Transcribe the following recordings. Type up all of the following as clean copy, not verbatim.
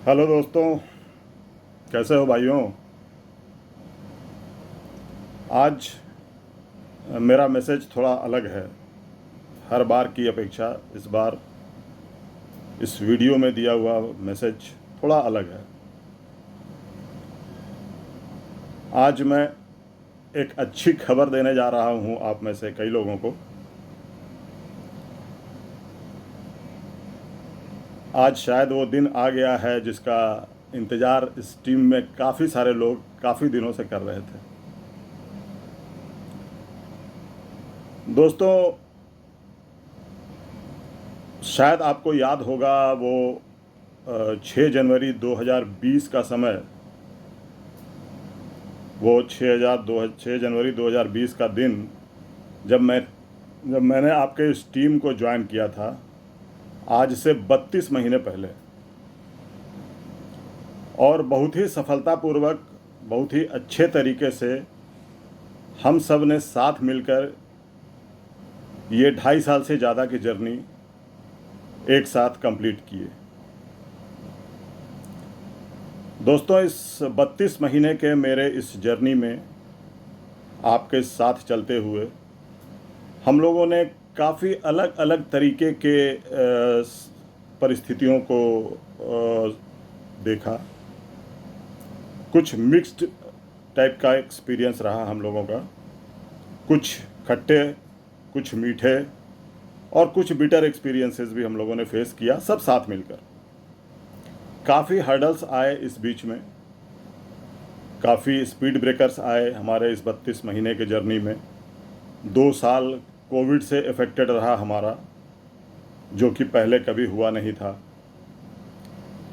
Hello दोस्तों, कैसे हो भाइयों। आज मेरा मैसेज थोड़ा अलग है। हर बार की अपेक्षा इस बार इस वीडियो में दिया हुआ मैसेज थोड़ा अलग है। आज मैं एक अच्छी खबर देने जा रहा हूं आप में से कई लोगों को। आज शायद वो दिन आ गया है जिसका इंतज़ार इस टीम में काफ़ी सारे लोग काफ़ी दिनों से कर रहे थे। दोस्तों, शायद आपको याद होगा वो 6 जनवरी 2020 का समय, वो 6 जनवरी 2020 का दिन जब मैंने आपके इस टीम को ज्वाइन किया था, आज से 32 महीने पहले। और बहुत ही सफलतापूर्वक, बहुत ही अच्छे तरीके से हम सब ने साथ मिलकर ये 2.5 साल से ज़्यादा की जर्नी एक साथ कंप्लीट किए। दोस्तों, इस 32 महीने के मेरे इस जर्नी में आपके साथ चलते हुए हम लोगों ने काफ़ी अलग अलग तरीके के परिस्थितियों को देखा। कुछ मिक्स्ड टाइप का एक्सपीरियंस रहा हम लोगों का, कुछ खट्टे, कुछ मीठे और कुछ बिटर एक्सपीरियंसेस भी हम लोगों ने फेस किया, सब साथ मिलकर। काफ़ी हर्डल्स आए इस बीच में, काफ़ी स्पीड ब्रेकर्स आए हमारे इस 32 महीने के जर्नी में। 2 साल कोविड से अफेक्टेड रहा हमारा, जो कि पहले कभी हुआ नहीं था।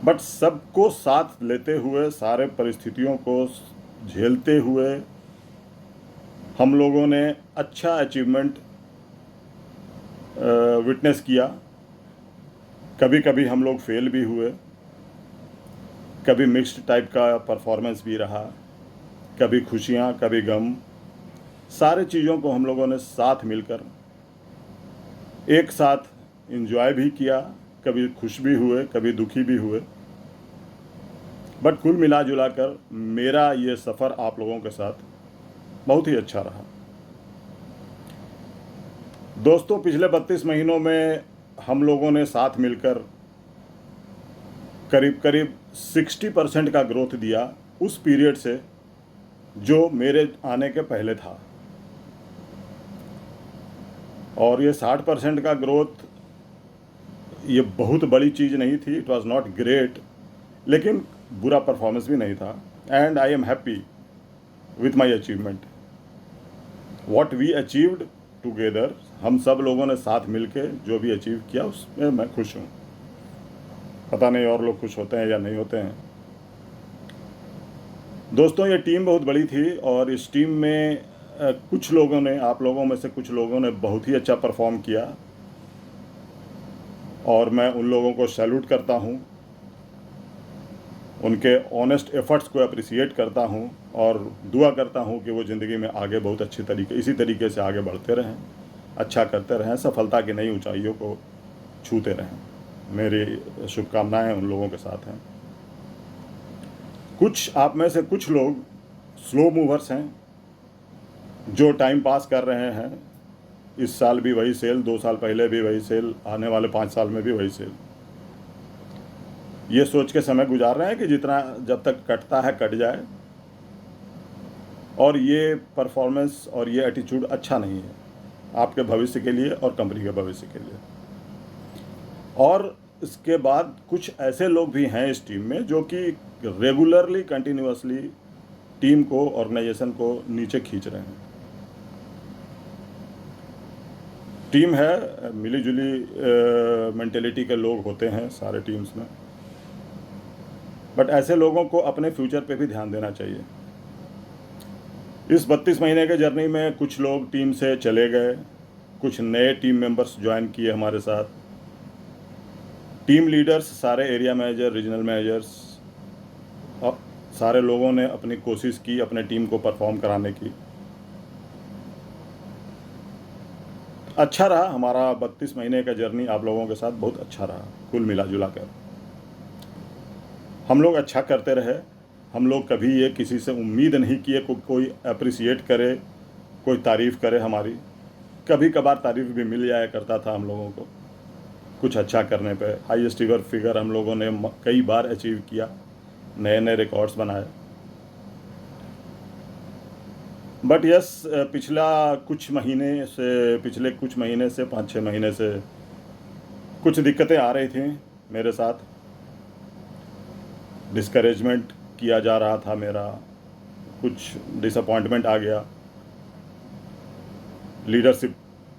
बट सबको साथ लेते हुए, सारे परिस्थितियों को झेलते हुए हम लोगों ने अच्छा अचीवमेंट विटनेस किया। कभी कभी हम लोग फेल भी हुए, कभी मिक्स्ड टाइप का परफॉर्मेंस भी रहा, कभी खुशियाँ, कभी गम। सारे चीज़ों को हम लोगों ने साथ मिलकर एक साथ एंजॉय भी किया, कभी खुश भी हुए, कभी दुखी भी हुए। बट कुल मिला जुला कर मेरा ये सफ़र आप लोगों के साथ बहुत ही अच्छा रहा। दोस्तों, पिछले 32 महीनों में हम लोगों ने साथ मिलकर करीब करीब 60% का ग्रोथ दिया उस पीरियड से जो मेरे आने के पहले था। और ये 60% का ग्रोथ, ये बहुत बड़ी चीज़ नहीं थी। इट वाज नॉट ग्रेट, लेकिन बुरा परफॉर्मेंस भी नहीं था। And I am happy with my achievement, what we achieved together. हम सब लोगों ने साथ मिलके जो भी अचीव किया उसमें मैं खुश हूँ। पता नहीं और लोग खुश होते हैं या नहीं होते हैं। दोस्तों, ये टीम बहुत बड़ी थी और इस टीम में कुछ लोगों ने, आप लोगों में से कुछ लोगों ने बहुत ही अच्छा परफॉर्म किया और मैं उन लोगों को सैल्यूट करता हूँ, उनके ऑनेस्ट एफर्ट्स को अप्रिसिएट करता हूँ और दुआ करता हूँ कि वो ज़िंदगी में आगे बहुत अच्छे तरीके, इसी तरीके से आगे बढ़ते रहें, अच्छा करते रहें, सफलता की नई ऊंचाइयों को छूते रहें। मेरी शुभकामनाएं उन लोगों के साथ हैं। कुछ आप में से कुछ लोग स्लो मूवर्स हैं जो टाइम पास कर रहे हैं। इस साल भी वही सेल, 2 साल पहले भी वही सेल, आने वाले 5 साल में भी वही सेल। ये सोच के समय गुजार रहे हैं कि जितना जब तक कटता है कट जाए। और ये परफॉर्मेंस और ये एटीट्यूड अच्छा नहीं है आपके भविष्य के लिए और कंपनी के भविष्य के लिए। और इसके बाद कुछ ऐसे लोग भी हैं इस टीम में जो कि रेगुलरली, कंटिन्यूअसली टीम को, ऑर्गेनाइजेशन को नीचे खींच रहे हैं। टीम है, मिली जुली मेंटेलिटी के लोग होते हैं सारे टीम्स में। बट ऐसे लोगों को अपने फ्यूचर पे भी ध्यान देना चाहिए। इस 32 महीने के जर्नी में कुछ लोग टीम से चले गए, कुछ नए टीम मेंबर्स ज्वाइन किए हमारे साथ। टीम लीडर्स, सारे एरिया मैनेजर, रीजनल मैनेजर्स, सारे लोगों ने अपनी कोशिश की अपने टीम को परफॉर्म कराने की। अच्छा रहा हमारा 32 महीने का जर्नी आप लोगों के साथ, बहुत अच्छा रहा कुल मिला जुला कर। हम लोग अच्छा करते रहे। हम लोग कभी ये किसी से उम्मीद नहीं किए कोई अप्रिसिएट करे, कोई तारीफ़ करे हमारी। कभी कभार तारीफ़ भी मिल जाया करता था हम लोगों को कुछ अच्छा करने पे। हाईएस्ट एवर फिगर हम लोगों ने कई बार अचीव किया, नए नए रिकॉर्ड्स बनाए। बट यस, पिछले कुछ महीने से 5-6 महीने से कुछ दिक्कतें आ रही थी मेरे साथ। डिस्करेजमेंट किया जा रहा था मेरा, कुछ डिसअपॉइंटमेंट आ गया लीडरशिप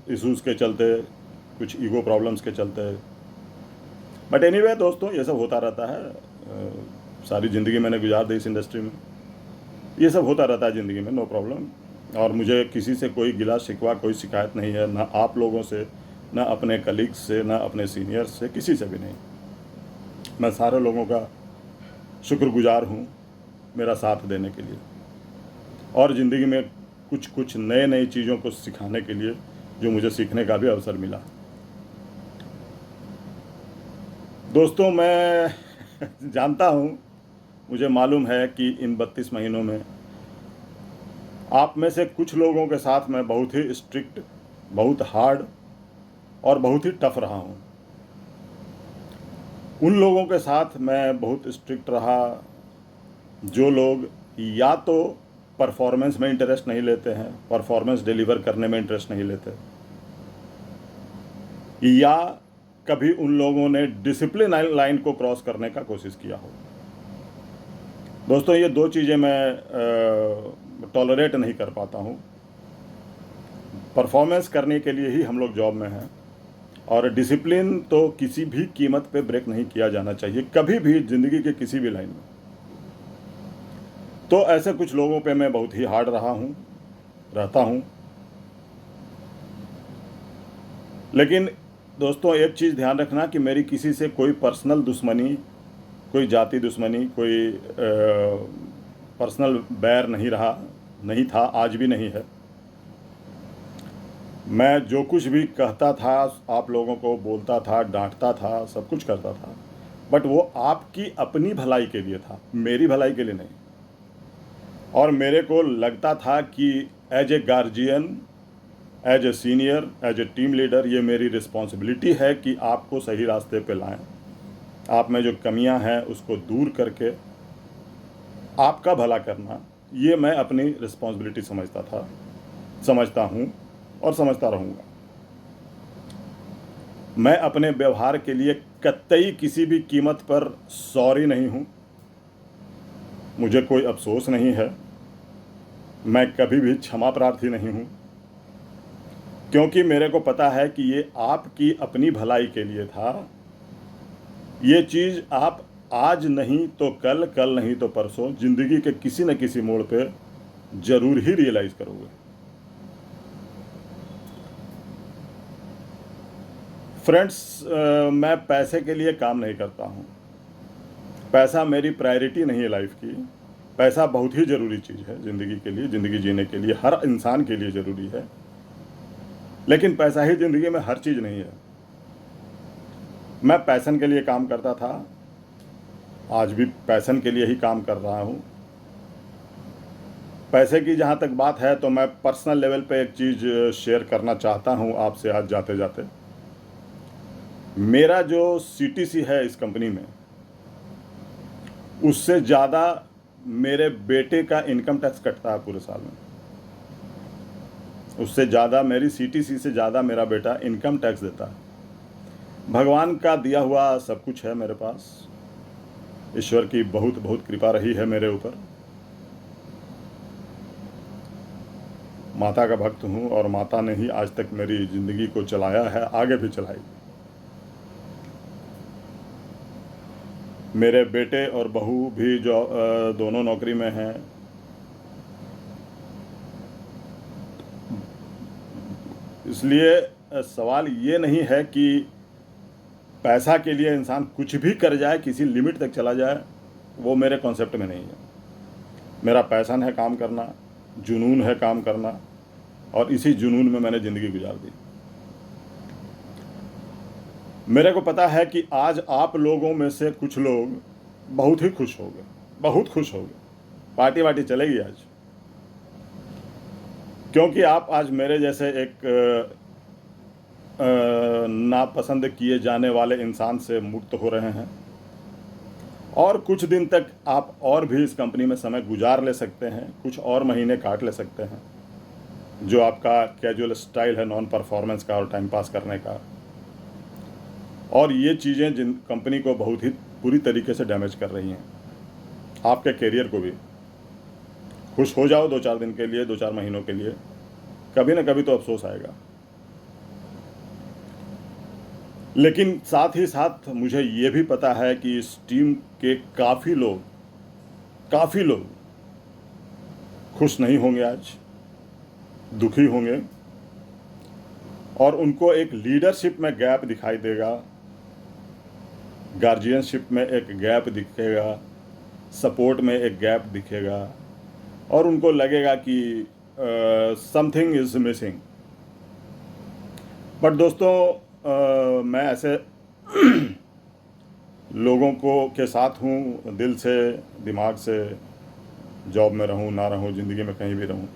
इश्यूज़ के चलते, कुछ ईगो प्रॉब्लम्स के चलते। बट एनीवे दोस्तों, ये सब होता रहता है। सारी ज़िंदगी मैंने गुजार दी इस इंडस्ट्री में। ये सब होता रहता है ज़िंदगी में, नो प्रॉब्लम। और मुझे किसी से कोई गिला शिकवा, कोई शिकायत नहीं है, ना आप लोगों से, ना अपने कलीग्स से, ना अपने सीनियर्स से, किसी से भी नहीं। मैं सारे लोगों का शुक्रगुजार हूँ मेरा साथ देने के लिए, और ज़िंदगी में कुछ कुछ नए नई चीज़ों को सिखाने के लिए जो मुझे सीखने का भी अवसर मिला। दोस्तों, मैं जानता हूँ, मुझे मालूम है कि इन 32 महीनों में आप में से कुछ लोगों के साथ मैं बहुत ही स्ट्रिक्ट, बहुत हार्ड और बहुत ही टफ रहा हूँ। उन लोगों के साथ मैं बहुत स्ट्रिक्ट रहा जो लोग या तो परफॉर्मेंस में इंटरेस्ट नहीं लेते हैं, परफॉर्मेंस डिलीवर करने में इंटरेस्ट नहीं लेते, या कभी उन लोगों ने डिसिप्लिन लाइन को क्रॉस करने का कोशिश किया हो। दोस्तों, ये दो चीज़ें मैं टॉलरेट नहीं कर पाता हूँ। परफॉर्मेंस करने के लिए ही हम लोग जॉब में हैं, और डिसिप्लिन तो किसी भी कीमत पे ब्रेक नहीं किया जाना चाहिए, कभी भी ज़िंदगी के किसी भी लाइन में। तो ऐसे कुछ लोगों पे मैं बहुत ही हार्ड रहता हूँ। लेकिन दोस्तों, एक चीज़ ध्यान रखना कि मेरी किसी से कोई पर्सनल दुश्मनी, कोई जाति दुश्मनी, कोई पर्सनल बैर नहीं था, आज भी नहीं है। मैं जो कुछ भी कहता था, आप लोगों को बोलता था, डांटता था, सब कुछ करता था, बट वो आपकी अपनी भलाई के लिए था, मेरी भलाई के लिए नहीं। और मेरे को लगता था कि as a guardian, as a senior, as a team leader, ये मेरी रिस्पॉन्सिबिलिटी है कि आपको सही रास्ते पे लाएं। आप में जो कमियां हैं उसको दूर करके आपका भला करना, ये मैं अपनी रिस्पॉन्सिबिलिटी समझता हूँ और समझता रहूँगा। मैं अपने व्यवहार के लिए कतई किसी भी कीमत पर सॉरी नहीं हूँ, मुझे कोई अफसोस नहीं है, मैं कभी भी क्षमा प्रार्थी नहीं हूँ, क्योंकि मेरे को पता है कि ये आपकी अपनी भलाई के लिए था। ये चीज़ आप आज नहीं तो कल, कल नहीं तो परसों, ज़िंदगी के किसी न किसी मोड़ पे ज़रूर ही रियलाइज़ करोगे। फ्रेंड्स, मैं पैसे के लिए काम नहीं करता हूँ। पैसा मेरी प्रायोरिटी नहीं है लाइफ की। पैसा बहुत ही ज़रूरी चीज़ है ज़िंदगी के लिए, ज़िंदगी जीने के लिए, हर इंसान के लिए ज़रूरी है। लेकिन पैसा ही ज़िंदगी में हर चीज़ नहीं है। मैं पैशन के लिए काम करता था, आज भी पैशन के लिए ही काम कर रहा हूँ। पैसे की जहाँ तक बात है तो मैं पर्सनल लेवल पे एक चीज़ शेयर करना चाहता हूँ आपसे आज जाते जाते। मेरा जो सीटीसी है इस कंपनी में, उससे ज़्यादा मेरे बेटे का इनकम टैक्स कटता है पूरे साल में। उससे ज़्यादा, मेरी सीटीसी से ज़्यादा मेरा बेटा इनकम टैक्स देता है। भगवान का दिया हुआ सब कुछ है मेरे पास, ईश्वर की बहुत बहुत कृपा रही है मेरे ऊपर। माता का भक्त हूँ और माता ने ही आज तक मेरी ज़िंदगी को चलाया है, आगे भी चलाएगी। मेरे बेटे और बहू भी जो दोनों नौकरी में हैं। इसलिए सवाल ये नहीं है कि पैसा के लिए इंसान कुछ भी कर जाए, किसी लिमिट तक चला जाए, वो मेरे कॉन्सेप्ट में नहीं है। मेरा पैशन है काम करना, जुनून है काम करना, और इसी जुनून में मैंने ज़िंदगी गुजार दी। मेरे को पता है कि आज आप लोगों में से कुछ लोग बहुत ही खुश होगे, बहुत खुश होगे। पार्टी वार्टी चलेगी आज, क्योंकि आप आज मेरे जैसे एक नापसंद किए जाने वाले इंसान से मुक्त हो रहे हैं, और कुछ दिन तक आप और भी इस कंपनी में समय गुजार ले सकते हैं, कुछ और महीने काट ले सकते हैं, जो आपका कैजुअल स्टाइल है नॉन परफॉर्मेंस का और टाइम पास करने का। और ये चीज़ें जिन कंपनी को बहुत ही पूरी तरीके से डैमेज कर रही हैं, आपके करियर को भी। खुश हो जाओ 2-4 दिन के लिए, 2-4 महीनों के लिए, कभी ना कभी तो अफसोस आएगा। लेकिन साथ ही साथ मुझे ये भी पता है कि इस टीम के काफ़ी लोग खुश नहीं होंगे आज, दुखी होंगे, और उनको एक लीडरशिप में गैप दिखाई देगा, गार्जियनशिप में एक गैप दिखेगा, सपोर्ट में एक गैप दिखेगा, और उनको लगेगा कि समथिंग इज़ मिसिंग। बट दोस्तों, मैं ऐसे लोगों के साथ हूँ, दिल से, दिमाग से, जॉब में रहूँ ना रहूँ, ज़िंदगी में कहीं भी रहूँ।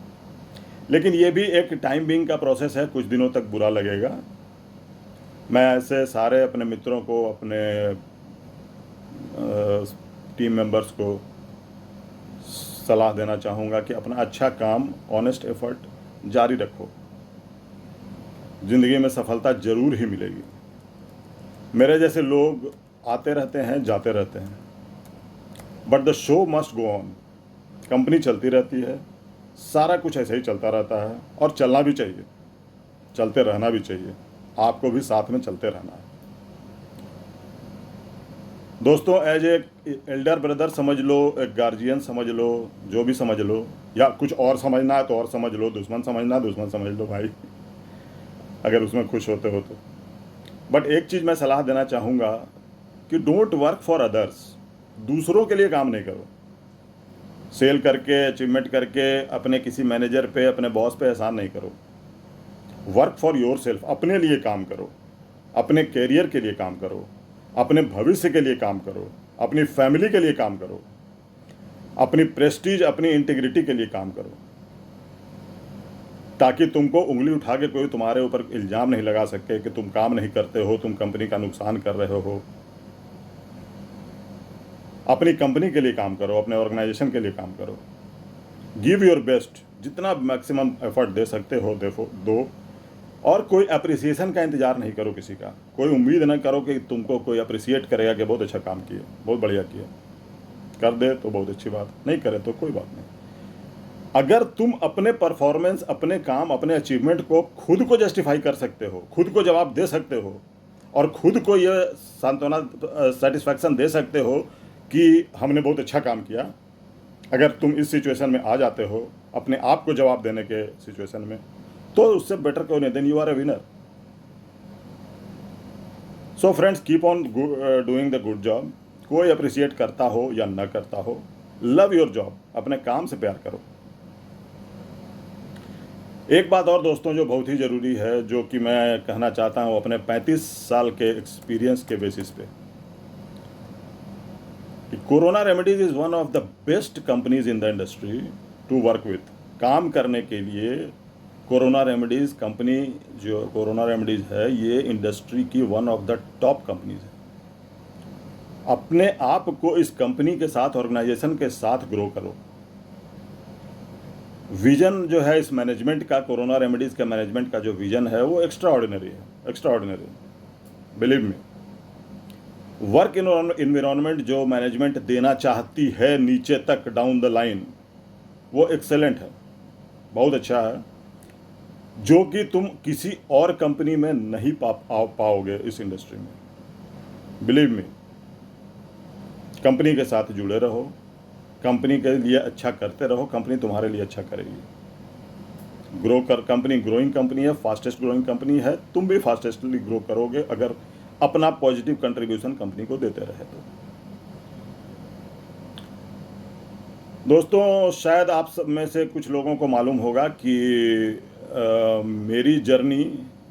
लेकिन ये भी एक टाइम बिंग का प्रोसेस है, कुछ दिनों तक बुरा लगेगा। मैं ऐसे सारे अपने मित्रों को, अपने टीम मेंबर्स को सलाह देना चाहूँगा कि अपना अच्छा काम, ऑनेस्ट एफर्ट जारी रखो, ज़िंदगी में सफलता ज़रूर ही मिलेगी। मेरे जैसे लोग आते रहते हैं, जाते रहते हैं, but the show must go on. Company चलती रहती है, सारा कुछ ऐसे ही चलता रहता है, और चलना भी चाहिए, चलते रहना भी चाहिए। आपको भी साथ में चलते रहना है। दोस्तों, एज ए एल्डर ब्रदर समझ लो, एक गार्जियन समझ लो, जो भी समझ लो, या कुछ और समझना है तो और समझ लो, दुश्मन समझना है दुश्मन समझ लो भाई, अगर उसमें खुश होते हो तो। बट एक चीज़ मैं सलाह देना चाहूँगा कि डोंट वर्क फॉर अदर्स। दूसरों के लिए काम नहीं करो। सेल करके, अचीवमेंट करके अपने किसी मैनेजर पे, अपने बॉस पे एहसान नहीं करो। वर्क फॉर योर सेल्फ, अपने लिए काम करो, अपने कैरियर के लिए काम करो, अपने भविष्य के लिए काम करो, अपनी फैमिली के लिए काम करो, अपनी प्रेस्टीज, अपनी इंटीग्रिटी के लिए काम करो, ताकि तुमको उंगली उठा के कोई तुम्हारे ऊपर इल्ज़ाम नहीं लगा सके कि तुम काम नहीं करते हो, तुम कंपनी का नुकसान कर रहे हो। अपनी कंपनी के लिए काम करो, अपने ऑर्गेनाइजेशन के लिए काम करो। गिव योर बेस्ट, जितना मैक्सिमम एफर्ट दे सकते हो दो, और कोई अप्रिसिएशन का इंतज़ार नहीं करो किसी का। कोई उम्मीद ना करो कि तुमको कोई अप्रिसिएट करेगा कि बहुत अच्छा काम किया, बहुत बढ़िया किया। कर दे तो बहुत अच्छी बात, नहीं करे तो कोई बात नहीं। अगर तुम अपने परफॉर्मेंस, अपने काम, अपने अचीवमेंट को खुद को जस्टिफाई कर सकते हो, खुद को जवाब दे सकते हो, और खुद को ये सांत्वना, सेटिस्फैक्शन दे सकते हो कि हमने बहुत अच्छा काम किया, अगर तुम इस सिचुएशन में आ जाते हो, अपने आप को जवाब देने के सिचुएशन में, तो उससे बेटर कोई नहीं, then you are a winner. So friends, keep on doing the good job. कोई अप्रिशिएट करता हो या न करता हो, लव योर जॉब, अपने काम से प्यार करो। एक बात और दोस्तों जो बहुत ही ज़रूरी है, जो कि मैं कहना चाहता हूँ अपने 35 साल के एक्सपीरियंस के बेसिस पे, कि Corona Remedies is one of the best companies in the industry to work with. काम करने के लिए कोरोना रेमेडीज़ कंपनी, जो कोरोना रेमेडीज़ है, ये इंडस्ट्री की one of the top companies है। अपने आप को इस कंपनी के साथ, ऑर्गेनाइजेशन के साथ ग्रो करो। विजन जो है इस मैनेजमेंट का, कोरोना रेमेडीज़ के मैनेजमेंट का जो विजन है, वो एक्स्ट्रा ऑर्डिनरी है, extra ordinary, believe me. Work environment जो मैनेजमेंट देना चाहती है नीचे तक, डाउन द लाइन, वो एक्सेलेंट है, बहुत अच्छा है, जो कि तुम किसी और कंपनी में नहीं पाओगे इस इंडस्ट्री में। बिलीव मी, कंपनी के साथ जुड़े रहो, कंपनी के लिए अच्छा करते रहो, कंपनी तुम्हारे लिए अच्छा करेगी। कंपनी ग्रोइंग कंपनी है, फास्टेस्ट ग्रोइंग कंपनी है, तुम भी फास्टेस्टली ग्रो करोगे अगर अपना पॉजिटिव कंट्रीब्यूशन कंपनी को देते रहे तो। दोस्तों, शायद आप सब में से कुछ लोगों को मालूम होगा कि मेरी जर्नी,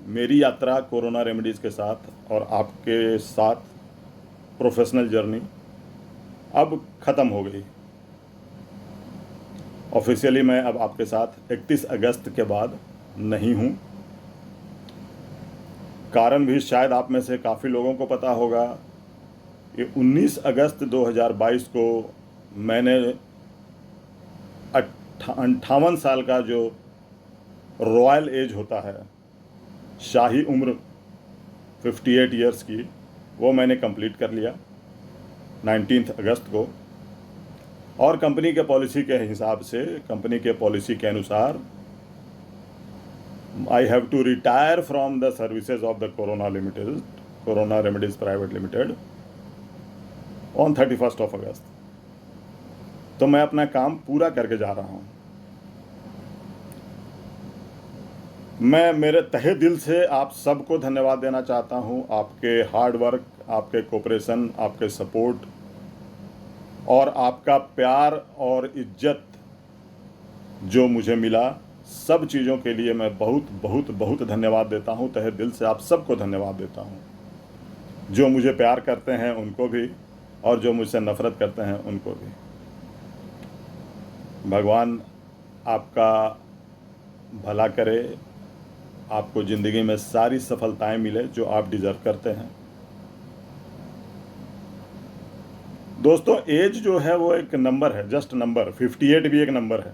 मेरी यात्रा कोरोना रेमेडीज़ के साथ और आपके साथ, प्रोफेशनल जर्नी, अब ख़त्म हो गई। ऑफिशियली मैं अब आपके साथ 31 अगस्त के बाद नहीं हूँ। कारण भी शायद आप में से काफ़ी लोगों को पता होगा। ये 19 अगस्त 2022 को मैंने 58 साल का जो रॉयल एज होता है, शाही उम्र 58 ईयर्स की, वो मैंने कंप्लीट कर लिया 19 अगस्त को। और कंपनी के पॉलिसी के हिसाब से, कंपनी के पॉलिसी के अनुसार I have to retire from the services of the Corona Remedies Private Limited on 31st of August। तो मैं अपना काम पूरा करके जा रहा हूँ। मैं मेरे तहे दिल से आप सबको धन्यवाद देना चाहता हूँ। आपके हार्ड वर्क, आपके कोऑपरेशन, आपके सपोर्ट और आपका प्यार और इज्जत जो मुझे मिला, सब चीज़ों के लिए मैं बहुत बहुत बहुत धन्यवाद देता हूँ। तहे दिल से आप सबको धन्यवाद देता हूँ। जो मुझे प्यार करते हैं उनको भी, और जो मुझसे नफ़रत करते हैं उनको भी। भगवान आपका भला करे, आपको ज़िंदगी में सारी सफलताएं मिले जो आप डिज़र्व करते हैं। दोस्तों, एज जो है वो एक नंबर है, जस्ट नंबर। 58 भी एक नंबर है।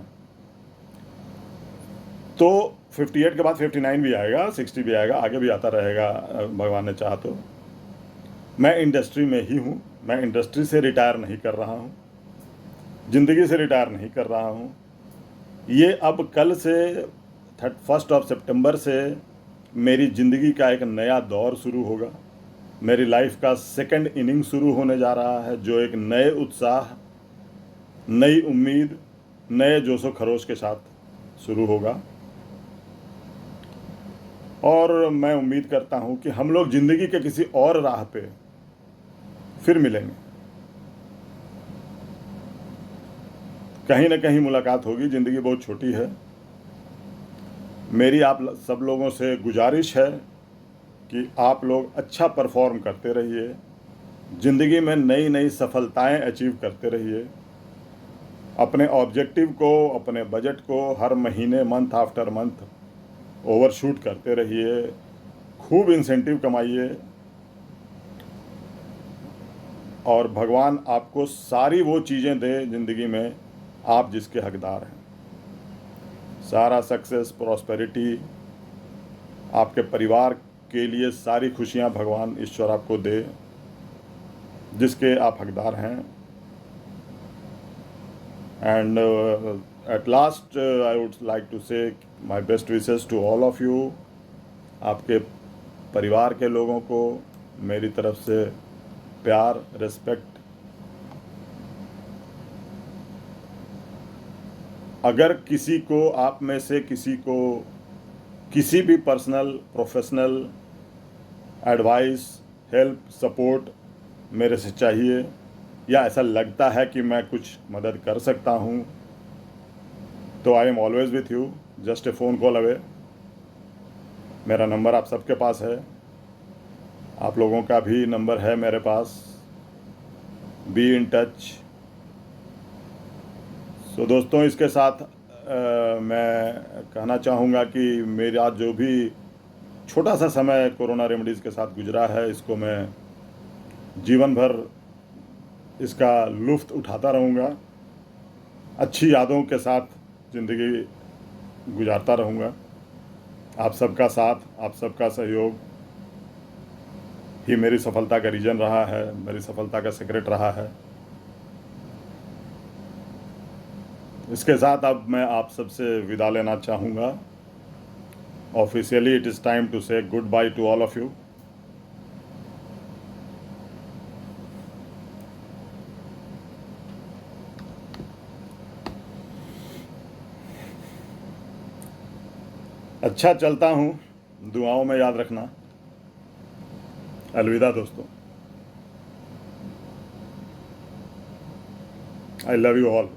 तो 58 के बाद 59 भी आएगा, 60 भी आएगा, आगे भी आता रहेगा भगवान ने चाहा तो। मैं इंडस्ट्री में ही हूँ। मैं इंडस्ट्री से रिटायर नहीं कर रहा हूँ, ज़िंदगी से रिटायर नहीं कर रहा हूँ। ये अब कल से 1 सितंबर से मेरी ज़िंदगी का एक नया दौर शुरू होगा। मेरी लाइफ का सेकंड इनिंग शुरू होने जा रहा है, जो एक नए उत्साह, नई उम्मीद, नए जोशो खरोश के साथ शुरू होगा। और मैं उम्मीद करता हूँ कि हम लोग ज़िंदगी के किसी और राह पे फिर मिलेंगे। कहीं ना कहीं मुलाकात होगी। ज़िंदगी बहुत छोटी है। मेरी आप सब लोगों से गुजारिश है कि आप लोग अच्छा परफॉर्म करते रहिए, ज़िंदगी में नई नई सफलताएं अचीव करते रहिए। अपने ऑब्जेक्टिव को, अपने बजट को हर महीने, मंथ आफ्टर मंथ ओवरशूट करते रहिए। खूब इंसेंटिव कमाइए और भगवान आपको सारी वो चीज़ें दे ज़िंदगी में आप जिसके हकदार हैं। सारा सक्सेस, प्रॉस्पेरिटी, आपके परिवार के लिए सारी खुशियां भगवान ईश्वर आपको दे जिसके आप हकदार हैं। And at last I would like to say my best wishes to all of you. आपके परिवार के लोगों को मेरी तरफ से प्यार, रिस्पेक्ट। अगर किसी को, आप में से किसी को किसी भी personal, professional advice, help, support मेरे से चाहिए, या ऐसा लगता है कि मैं कुछ मदद कर सकता हूँ, तो I am always with you, just a phone call away. मेरा नंबर आप सबके पास है, आप लोगों का भी नंबर है मेरे पास। Be in touch. सो दोस्तों, इसके साथ मैं कहना चाहूँगा कि मेरा जो भी छोटा सा समय कोरोना रेमेडीज़ के साथ गुजरा है, इसको मैं जीवन भर इसका लुफ्त उठाता रहूँगा। अच्छी यादों के साथ ज़िंदगी गुजारता रहूँगा। आप सबका साथ, आप सबका सहयोग ही मेरी सफलता का रीज़न रहा है, मेरी सफलता का सीक्रेट रहा है। इसके साथ अब मैं आप सबसे विदा लेना चाहूँगा। Officially it is time to say goodbye to all of you. अच्छा, चलता हूँ, दुआओं में याद रखना। अलविदा दोस्तों। I love you all.